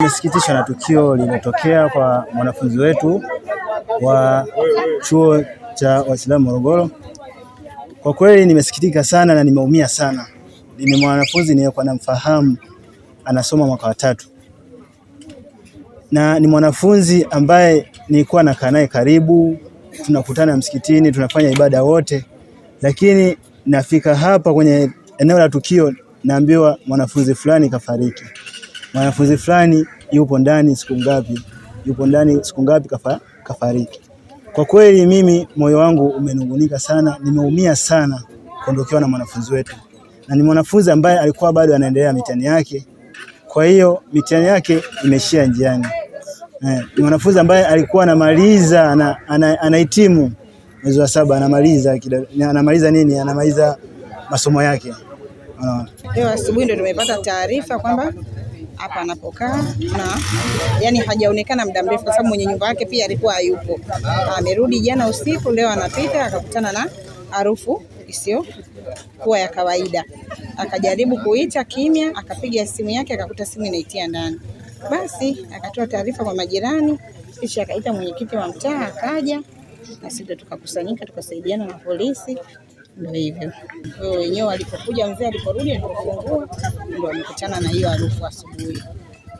Nimesikitishwa na tukio lililotokea kwa mwanafunzi wetu wa chuo cha Waislamu Morogoro. Kwa kweli nimesikitika sana na nimeumia sana. Ni mwanafunzi niliyekuwa namfahamu, anasoma mwaka wa 3. Na ni mwanafunzi ambaye nilikuwa nakaa naye karibu, tunakutana msikitini, tunafanya ibada wote. Lakini nafika hapa kwenye eneo la tukio, naambiwa mwanafunzi fulani kafariki. Mwanafunzi fulani yupo ndani siku ngapi kafariki. Kwa kweli mimi moyo wangu umenungunika sana, nimeumia sana kuondokewa na mwanafunzi wetu. Na ni mwanafunzi ambaye alikuwa bado anaendelea mitihani yake. Kwa hiyo mitihani yake imeshia njiani. Ni mwanafunzi ambaye alikuwa anamaliza anahitimu mwezi wa 7, anamaliza masomo yake. Leo asubuhi ndio tumepata taarifa kwamba hapa anapokaa na yani hajaonekana muda mrefu, kwa sababu mwenye nyumba yake pia alikuwa hayupo. Amerudi jana usiku, leo anapita akakutana na harufu isiyo kuwa ya kawaida. Akajaribu kuita kimya, akapiga simu yake akakuta simu inaitia ndani. Basi akatoa taarifa kwa majirani, kisha akaita mwenyekiti wa mtaa akaja, na sisi tukakusanyika tukasaidiana na polisi. Ndio hivyo. Wenyewe alipokuja mzee aliporudi alipofungua ndio alikutana na hiyo harufu asubuhi.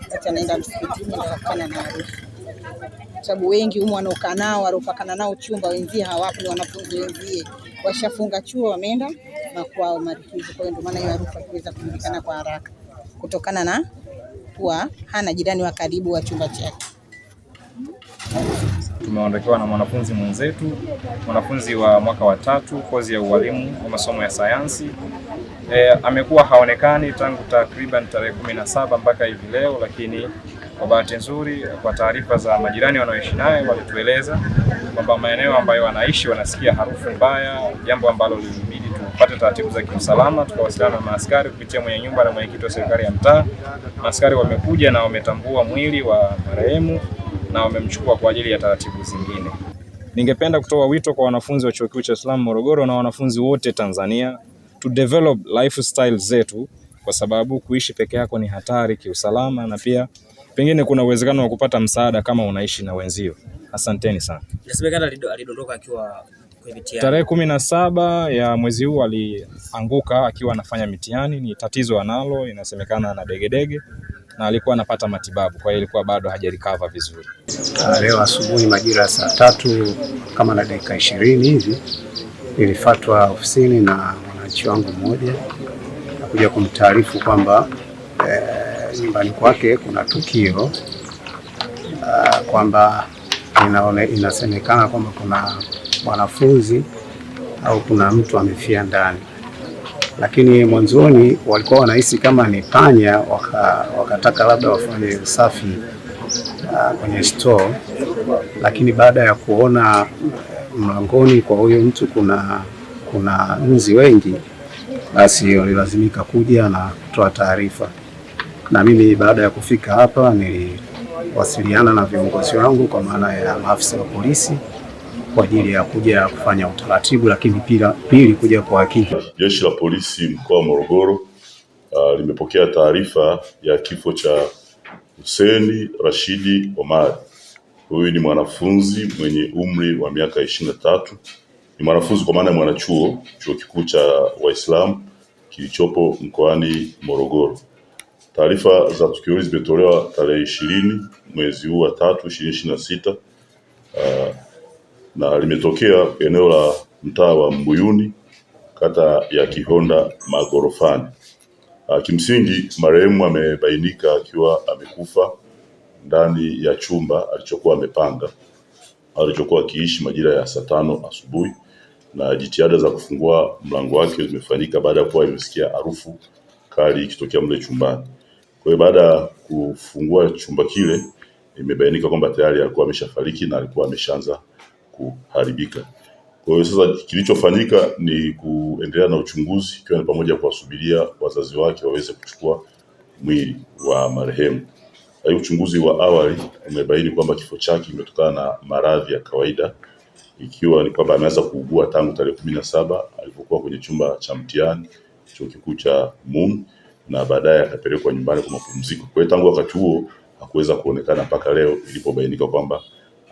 Sasa anaenda msikitini ndio akakutana na harufu. Sababu wengi humu wanaokaa nao warofakana nao chumba wenzie hawapo, ni wanafunzi wenzie. Washafunga chuo wameenda na kwao marikizo. Kwa hiyo ndio maana hiyo harufu iliweza kujulikana kwa haraka. Kutokana na kuwa hana jirani wa karibu wa chumba chake. Tumeondokewa na mwanafunzi mwenzetu, mwanafunzi wa mwaka wa 3 kozi ya ualimu wa masomo ya sayansi. Amekuwa haonekani tangu takriban tarehe 17 mpaka hivi leo, lakini kwa bahati nzuri kwa taarifa za majirani wanaoishi naye walitueleza kwamba maeneo ambayo wanaishi wanasikia harufu mbaya, jambo ambalo lilibidi tupate taratibu za kiusalama. Tukawasiliana na maaskari kupitia mwenye nyumba na mwenyekiti wa serikali ya mtaa. Maaskari wamekuja na wametambua mwili wa marehemu na wamemchukua kwa ajili ya taratibu zingine. Ningependa kutoa wito kwa wanafunzi wa Chuo Kikuu cha Waislamu Morogoro na wanafunzi wote Tanzania to develop lifestyle zetu, kwa sababu kuishi peke yako ni hatari kiusalama, na pia pengine kuna uwezekano wa kupata msaada kama unaishi na wenzio. Asanteni sana. Inasemekana alidondoka akiwa kwenye mitihani. Tarehe 17 ya mwezi huu alianguka akiwa anafanya mitihani. Ni tatizo analo, inasemekana ana degedege na alikuwa anapata matibabu, kwa hiyo ilikuwa bado hajarecover vizuri. Leo asubuhi majira ya saa 3 kama na dakika 20 hivi nilifuatwa ofisini na mwananchi wangu mmoja kuja kumtaarifu kwamba nyumbani kwake kuna tukio, kwamba inasemekana kwamba kuna mwanafunzi au kuna mtu amefia ndani. Lakini mwanzoni walikuwa wanahisi kama ni panya, wakataka labda wafanye usafi kwenye store, lakini baada ya kuona mlangoni kwa huyo mtu kuna nzi wengi, basi walilazimika kuja na kutoa taarifa. Na mimi baada ya kufika hapa niliwasiliana na viongozi wangu kwa maana ya maafisa wa polisi kwa ajili ya kuja kufanya utaratibu, lakini pili kuja kwa hakika. Jeshi la polisi mkoa wa Morogoro limepokea taarifa ya kifo cha Hussein Rashidi Omari. Huyu ni mwanafunzi mwenye umri wa miaka 23. Ni mwanafunzi kwa maana mwanachuo Chuo Kikuu cha Waislamu kilichopo mkoani Morogoro. Taarifa za tukio hili zimetolewa tarehe 20 mwezi huu wa 3 2026, na limetokea eneo la mtaa wa Mbuyuni, kata ya Kihonda Magorofani. Kimsingi marehemu amebainika akiwa amekufa ndani ya chumba alichokuwa amepanga, alichokuwa akiishi majira ya saa 5 asubuhi, na jitihada za kufungua mlango wake zimefanyika baada ya kuwa imesikia harufu kali ikitokea mle chumbani. Kwa hiyo baada ya kufungua chumba kile imebainika kwamba tayari alikuwa ameshafariki na alikuwa ameshaanza kuharibika. Kwa hiyo sasa kilichofanyika ni kuendelea na uchunguzi, ikiwa ni pamoja kuwasubiria wazazi wake waweze kuchukua mwili wa marehemu. Uchunguzi wa awali umebaini kwamba kifo chake kimetokana na maradhi ya kawaida, ikiwa ni kwamba ameanza kuugua tangu tarehe 17 alipokuwa kwenye chumba cha mtihani Chuo Kikuu cha MUM, na baadaye akapelekwa nyumbani kwa mapumziko. Kwa hiyo tangu wakati huo hakuweza kuonekana mpaka leo ilipobainika kwamba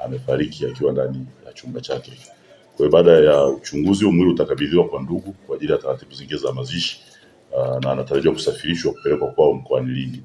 amefariki akiwa ndani ya chumba chake. Kwa hiyo baada ya uchunguzi huo, mwili utakabidhiwa kwa ndugu kwa ajili ya taratibu zingine za mazishi na anatarajiwa kusafirishwa kupelekwa kwao mkoani Lindi.